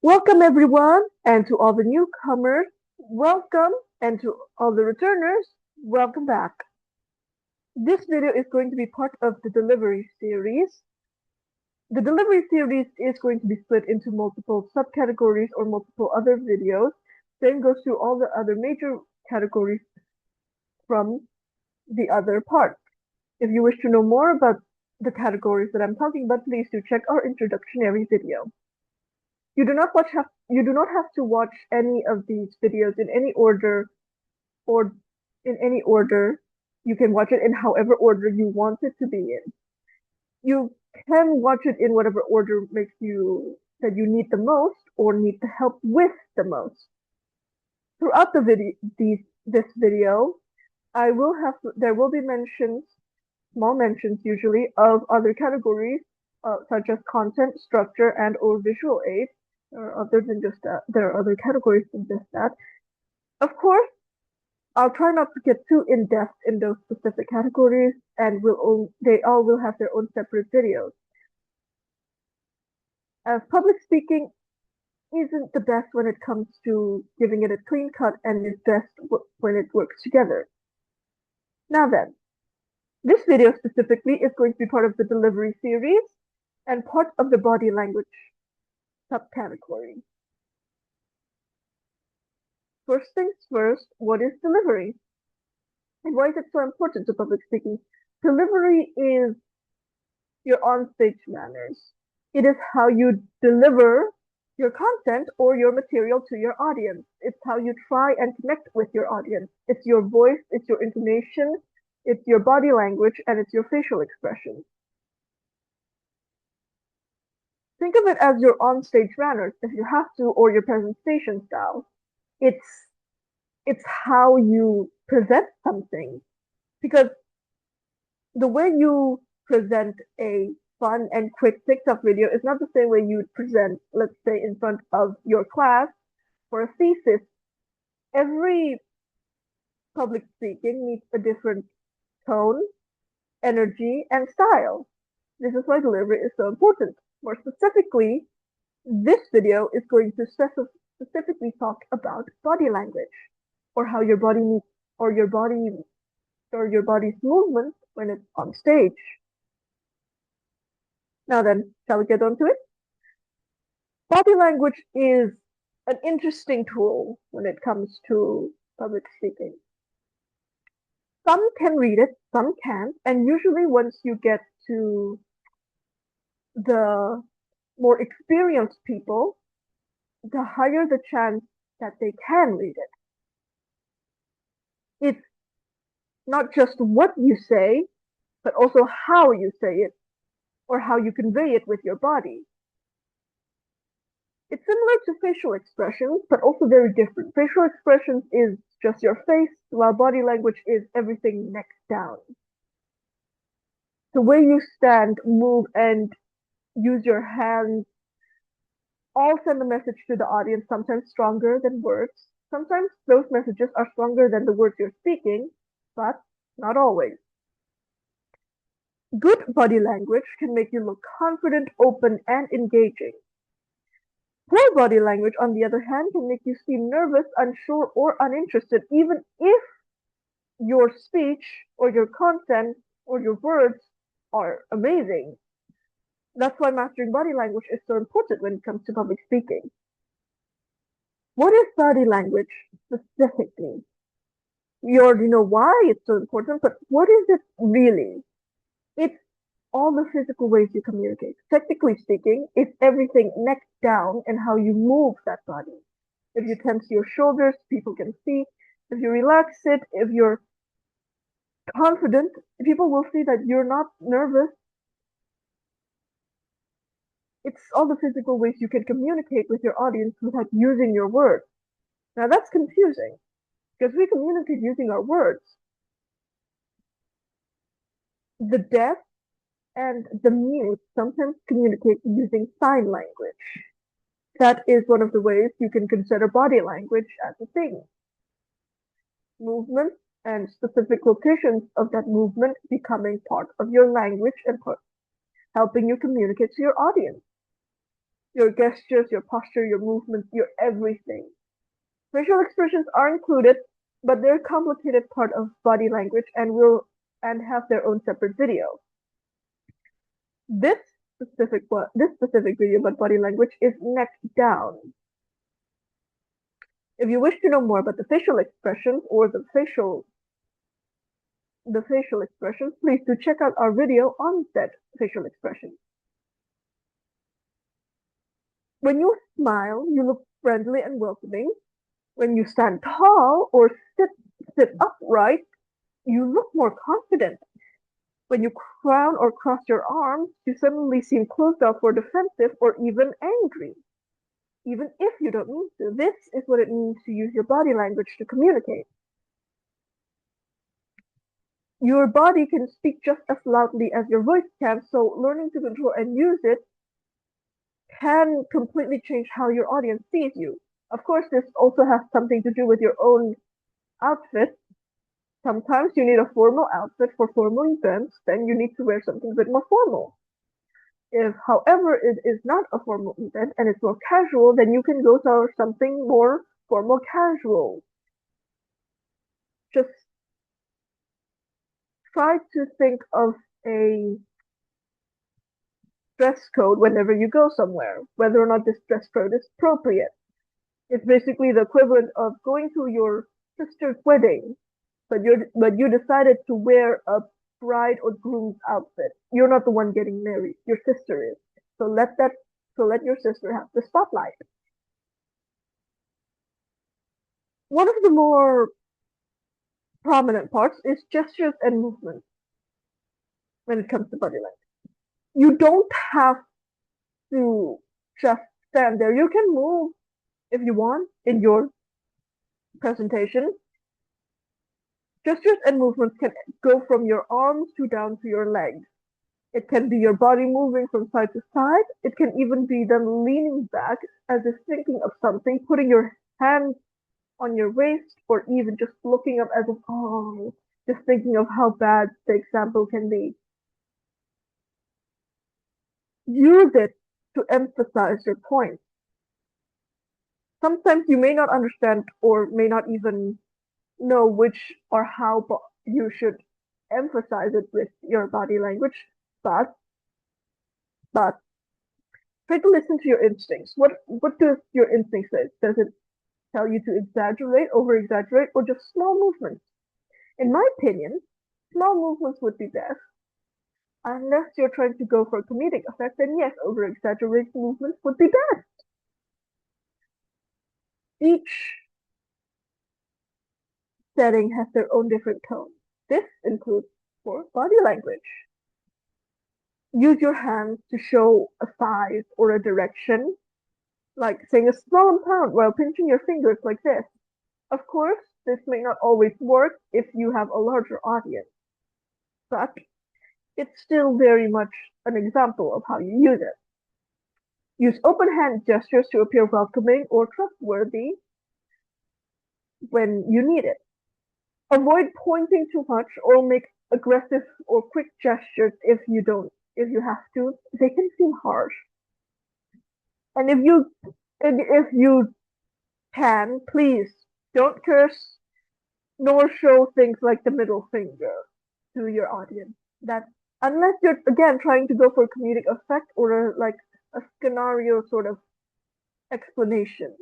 Welcome everyone, and to all the newcomers, welcome, and to all the returners, welcome back. This video is going to be part of the delivery series. The delivery series is going to be split into multiple subcategories or multiple other videos. Same goes to all the other major categories from the other parts. If you wish to know more about the categories that I'm talking about, please do check our introductionary video. You do not have to watch any of these videos in any order or in any order. You can watch it in however order you want it to be in. You can watch it in whatever order makes you that you need the most or need the help with the most. Throughout this video, there will be mentions, small mentions usually, of other categories such as content, structure, and or visual aids. Or other than just that, there are other categories than just that. Of course, I'll try not to get too in-depth in those specific categories, and they all will have their own separate videos. As public speaking isn't the best when it comes to giving it a clean cut and is best when it works together. Now then, this video specifically is going to be part of the delivery series and part of the body language subcategory. First things first, what is delivery? And why is it so important to public speaking? Delivery is your onstage manners. It is how you deliver your content or your material to your audience. It's how you try and connect with your audience. It's your voice, it's your intonation, it's your body language, and it's your facial expression. Think of it as your onstage manners if you have to, or your presentation style. It's how you present something, because the way you present a fun and quick TikTok video is not the same way you'd present, let's say, in front of your class for a thesis. Every public speaking needs a different tone, energy, and style. This is why delivery is so important. More specifically, this video is going to specifically talk about body language, or how your body needs, or your body's movement when it's on stage. Now then, shall we get on to it? Body language is an interesting tool when it comes to public speaking. Some can read it, some can't, and usually once you get to the more experienced people, the higher the chance that they can read it. It's not just what you say, but also how you say it, or how you convey it with your body. It's similar to facial expressions, but also very different. Facial expressions is just your face, while body language is everything next down. The way you stand, move, and use your hands all send a message to the audience, sometimes stronger than words. Sometimes those messages are stronger than the words you're speaking, but not always. Good body language can make you look confident, open, and engaging. Poor body language, on the other hand, can make you seem nervous, unsure, or uninterested, even if your speech or your content or your words are amazing. That's why mastering body language is so important when it comes to public speaking. What is body language specifically? You already know why it's so important, but what is it really? It's all the physical ways you communicate. Technically speaking, it's everything neck down and how you move that body. If you tense your shoulders, people can see. If you relax it, if you're confident, people will see that you're not nervous. It's all the physical ways you can communicate with your audience without using your words. Now that's confusing, because we communicate using our words. The deaf and the mute sometimes communicate using sign language. That is one of the ways you can consider body language as a thing. Movement and specific locations of that movement becoming part of your language and helping you communicate to your audience. your gestures, your posture, your movements, your everything. Facial expressions are included, but they're a complicated part of body language and have their own separate video. This this specific video about body language is neck down. If you wish to know more about the facial expressions or the facial expressions, please do check out our video on that facial expression. When you smile, you look friendly and welcoming. When you stand tall or sit upright, you look more confident. When you frown or cross your arms, you suddenly seem closed off or defensive or even angry. Even if you don't mean to, this is what it means to use your body language to communicate. Your body can speak just as loudly as your voice can, so learning to control and use it can completely change how your audience sees you. Of course, this also has something to do with your own outfit. Sometimes you need a formal outfit for formal events, then you need to wear something a bit more formal. If, however, it is not a formal event and it's more casual, then you can go for something more formal casual. Just try to think of a dress code whenever you go somewhere, whether or not this dress code is appropriate. It's basically the equivalent of going to your sister's wedding, but you decided to wear a bride or groom's outfit. You're not the one getting married. Your sister is. So let your sister have the spotlight. One of the more prominent parts is gestures and movement when it comes to body language. You don't have to just stand there. You can move if you want in your presentation. Gestures and movements can go from your arms to down to your legs. It can be your body moving from side to side. It can even be them leaning back as if thinking of something, putting your hands on your waist, or even just looking up as if, oh, just thinking of how bad the example can be. Use it to emphasize your point. Sometimes you may not understand or may not even know which or how you should emphasize it with your body language, but try to listen to your instincts. What does your instinct say? Does it tell you to exaggerate, over exaggerate, or just small movements? In my opinion, small movements would be best. Unless you're trying to go for a comedic effect, then yes, over exaggerated movements would be best. Each setting has their own different tone. This includes for body language. Use your hands to show a size or a direction, like saying a small amount while pinching your fingers like this. Of course, this may not always work if you have a larger audience, but it's still very much an example of how you use it. Use open hand gestures to appear welcoming or trustworthy when you need it. Avoid pointing too much or make aggressive or quick gestures if you have to. They can seem harsh. And if you can, please don't curse nor show things like the middle finger to your audience. That unless you're again trying to go for a comedic effect or like a scenario sort of explanation,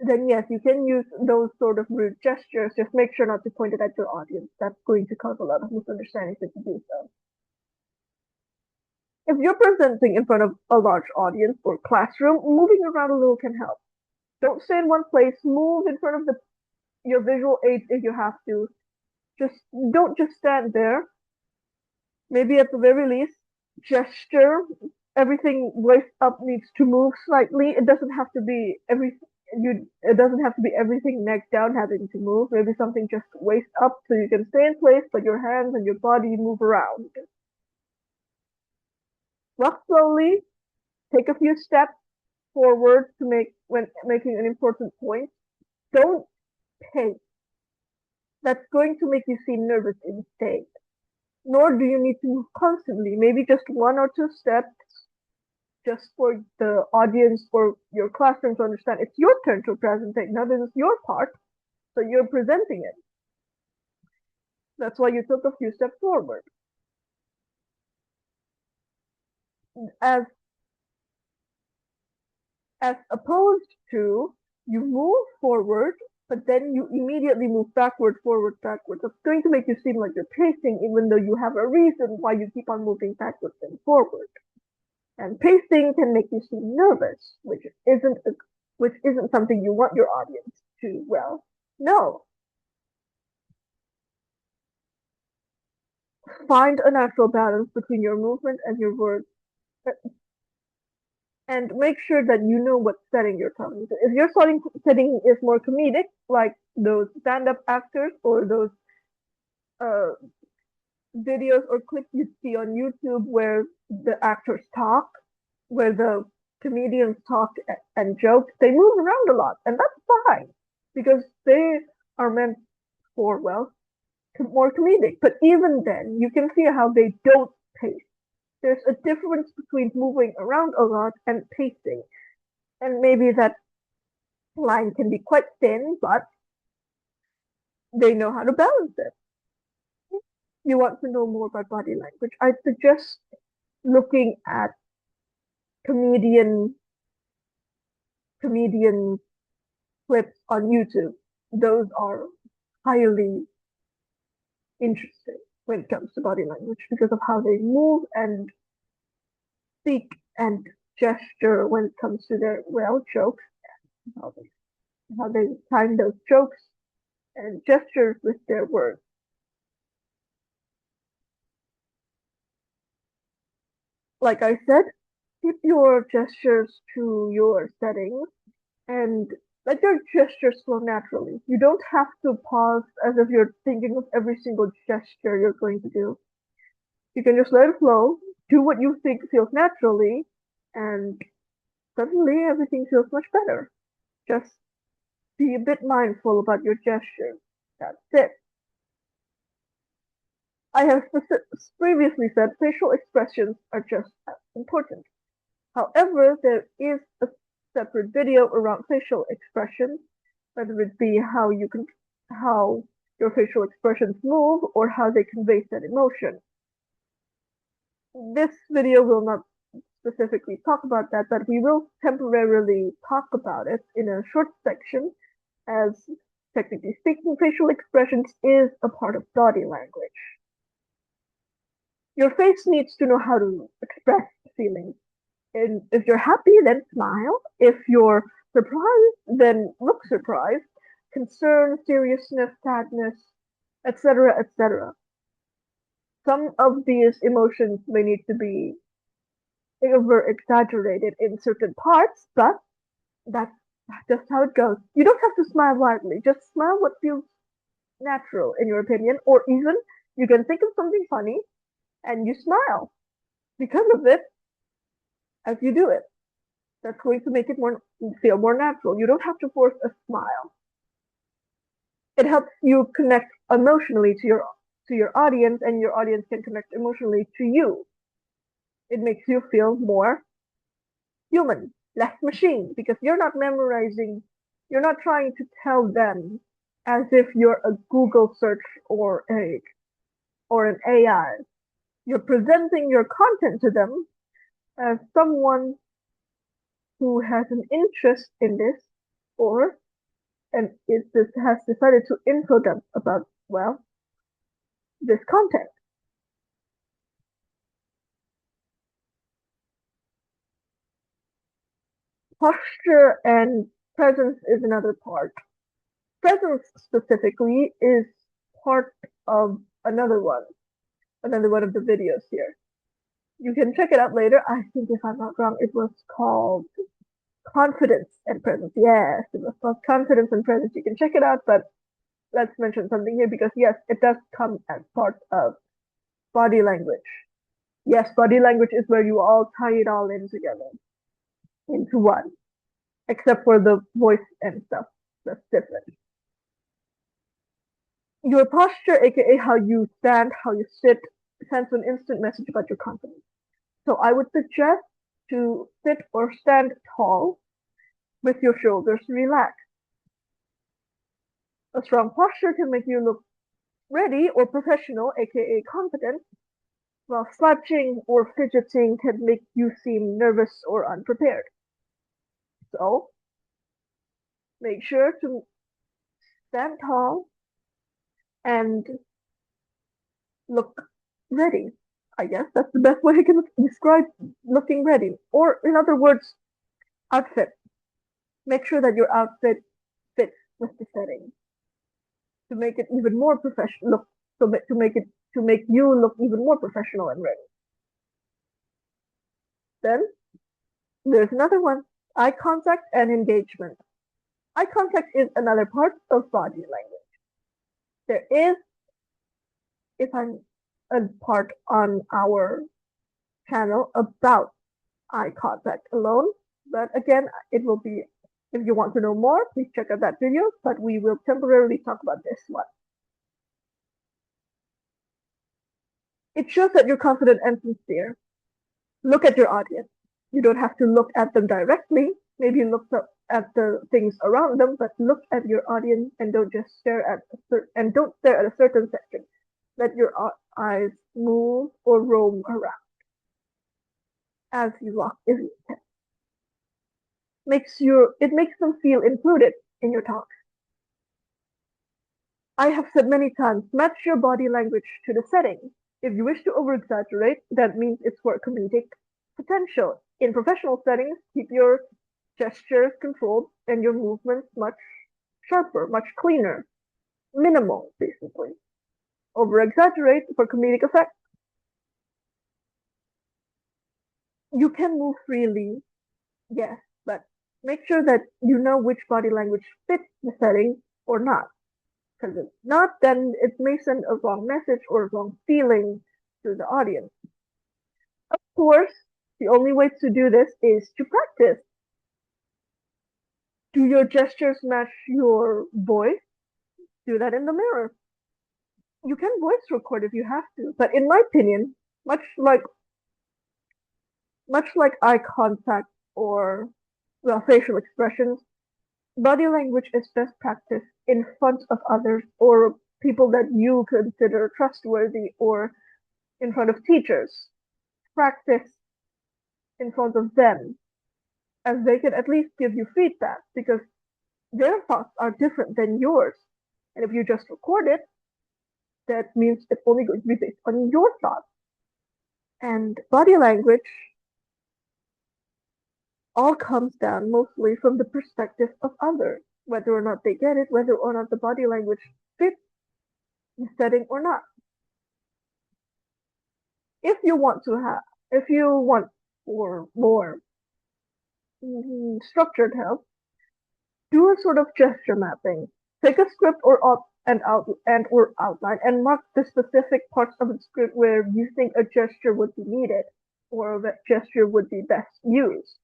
then yes, you can use those sort of rude gestures. Just make sure not to point it at your audience. That's going to cause a lot of misunderstandings if you do so. If you're presenting in front of a large audience or classroom, moving around a little can help. Don't stay in one place. Move in front of your visual aids if you have to. Don't just stand there. Maybe at the very least, gesture. Everything waist up needs to move slightly. It doesn't have to be everything neck down having to move. Maybe something just waist up so you can stay in place, but your hands and your body move around. Walk slowly, take a few steps forward when making an important point. Don't pace. That's going to make you seem nervous instead. Nor do you need to move constantly. Maybe just one or two steps just for the audience, for your classroom to understand. It's your turn to present it. Now this is your part, so you're presenting it. That's why you took a few steps forward. As opposed to you move forward, but then you immediately move backward, forward, backwards. It's going to make you seem like you're pacing, even though you have a reason why you keep on moving backwards and forward. And pacing can make you seem nervous, which isn't something you want your audience to, well, know. Find a natural balance between your movement and your words, and make sure that you know what setting you're talking to. If your setting is more comedic, like those stand-up actors or those uh, videos or clips you see on YouTube where the actors talk, where the comedians talk and joke, they move around a lot, and that's fine because they are meant for, well, more comedic. But even then, you can see how they don't pace. There's a difference between moving around a lot and pacing, and maybe that line can be quite thin, but they know how to balance it. You want to know more about body language, I suggest looking at comedian clips on YouTube. Those are highly interesting when it comes to body language because of how they move and speak and gesture when it comes to their, well, jokes, how they time those jokes and gestures with their words. Like I said, keep your gestures to your settings and let your gestures flow naturally. You don't have to pause as if you're thinking of every single gesture you're going to do. You can just let it flow, do what you think feels naturally, and suddenly everything feels much better. Just be a bit mindful about your gestures. That's it. I have previously said facial expressions are just as important. However, there is a separate video around facial expressions, whether it be how your facial expressions move or how they convey said emotion. This video will not specifically talk about that, but we will temporarily talk about it in a short section, as technically speaking, facial expressions is a part of body language. Your face needs to know how to express feelings. And if you're happy, then smile. If you're surprised, then look surprised. Concern, seriousness, sadness, etc., etc. Some of these emotions may need to be over exaggerated in certain parts, but that's just how it goes. You don't have to smile widely, just smile what feels natural in your opinion, or even you can think of something funny and you smile because of it as you do it. That's going to make it feel more natural. You don't have to force a smile. It helps you connect emotionally to your audience, and your audience can connect emotionally to you. It makes you feel more human, less machine, because you're not memorizing, you're not trying to tell them as if you're a Google search or an AI. You're presenting your content to them as someone who has an interest in this, or has decided to info them about, well, this content. Posture and presence is another part. Presence specifically is part of another one of the videos here. You can check it out later. I think if I'm not wrong, it was called Confidence and Presence. Yes, it was called Confidence and Presence. You can check it out, but let's mention something here because yes, it does come as part of body language. Yes, body language is where you all tie it all in together into one, except for the voice and stuff. That's different. Your posture, aka how you stand, how you sit, sends an instant message about your confidence. So I would suggest to sit or stand tall with your shoulders relaxed. A strong posture can make you look ready or professional, aka confident, while slouching or fidgeting can make you seem nervous or unprepared. So, make sure to stand tall and look ready. I guess that's the best way I can describe looking ready. Or, in other words, outfit. Make sure that your outfit fits with the setting to make it even more professional. Look, to make you look even more professional and ready. Then there's another one: eye contact and engagement. Eye contact is another part of body language. There is, if I'm a part on our channel about eye contact alone, but again, it will be, if you want to know more, please check out that video, but we will temporarily talk about this one. It shows that you're confident and sincere. Look at your audience. You don't have to look at them directly. Maybe look at the things around them, but look at your audience and don't just stare at a certain section. Let your eyes move or roam around as you walk if you can. It makes them feel included in your talk. I have said many times, match your body language to the setting. If you wish to over-exaggerate, that means it's for comedic potential. In professional settings, keep your gestures controlled and your movements much sharper, much cleaner, minimal, basically. Over-exaggerate for comedic effect. You can move freely, yes, but make sure that you know which body language fits the setting or not. Because if not, then it may send a wrong message or a wrong feeling to the audience. Of course, the only way to do this is to practice. Do your gestures match your voice? Do that in the mirror. You can voice record if you have to, but in my opinion, much like eye contact or facial expressions, body language is best practiced in front of others or people that you consider trustworthy or in front of teachers. Practice in front of them as they can at least give you feedback because their thoughts are different than yours. And if you just record it, that means it's only going to be based on your thoughts. And body language all comes down mostly from the perspective of others, whether or not they get it, whether or not the body language fits the setting or not. If you want for more structured help, do a sort of gesture mapping. Take a script or outline and mark the specific parts of the script where you think a gesture would be needed or that gesture would be best used.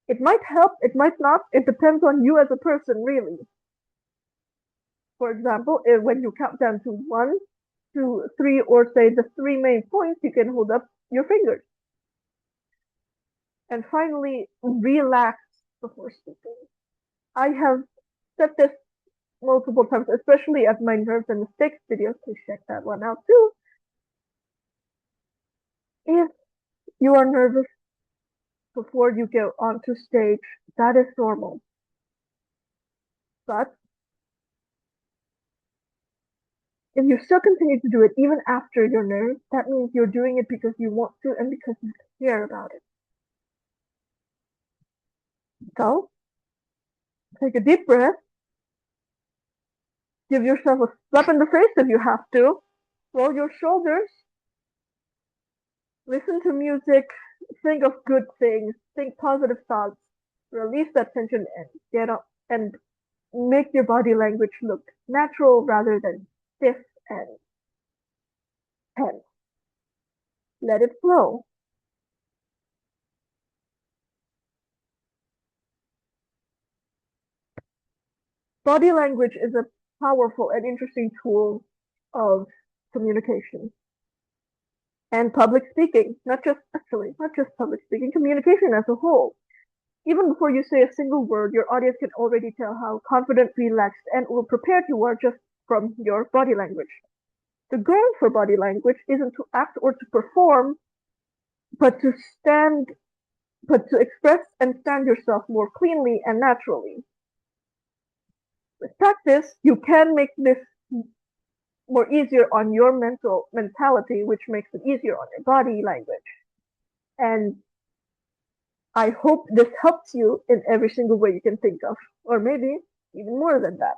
It might help, it might not. It depends on you as a person, really. For example, when you count down to 1, 2, 3, or say the 3 main points, you can hold up your fingers. And finally, relax before speaking. I have said this multiple times, especially at my nerves and mistakes videos. Please check that one out too. If you are nervous before you go onto stage, that is normal. But if you still continue to do it even after your nerves, that means you're doing it because you want to and because you care about it. So, take a deep breath. Give yourself a slap in the face if you have to. Roll your shoulders. Listen to music. Think of good things. Think positive thoughts. Release that tension and get up and make your body language look natural rather than stiff and tense. Let it flow. Body language is a powerful and interesting tool of communication. and public speaking, not just public speaking, communication as a whole. Even before you say a single word, your audience can already tell how confident, relaxed, and well prepared you are just from your body language. The goal for body language isn't to act or to perform, but to stand, but to express and stand yourself more cleanly and naturally. With practice, you can make this more easier on your mentality, which makes it easier on your body language. And I hope this helps you in every single way you can think of, or maybe even more than that.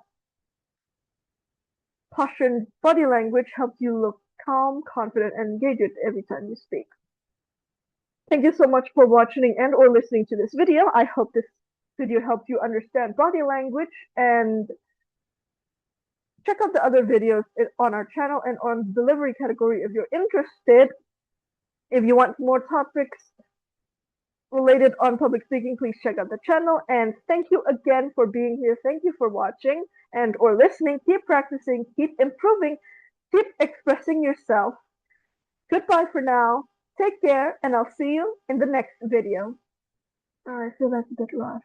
Posture and body language helps you look calm, confident, and engaged every time you speak. Thank you so much for watching and or listening to this video. I hope this video helped you understand body language, and check out the other videos on our channel and on the delivery category if you're interested. If you want more topics related on public speaking, please check out the channel. And thank you again for being here. Thank you for watching and or listening. Keep practicing, keep improving, keep expressing yourself. Goodbye for now. Take care, and I'll see you in the next video. I feel that's a bit rough.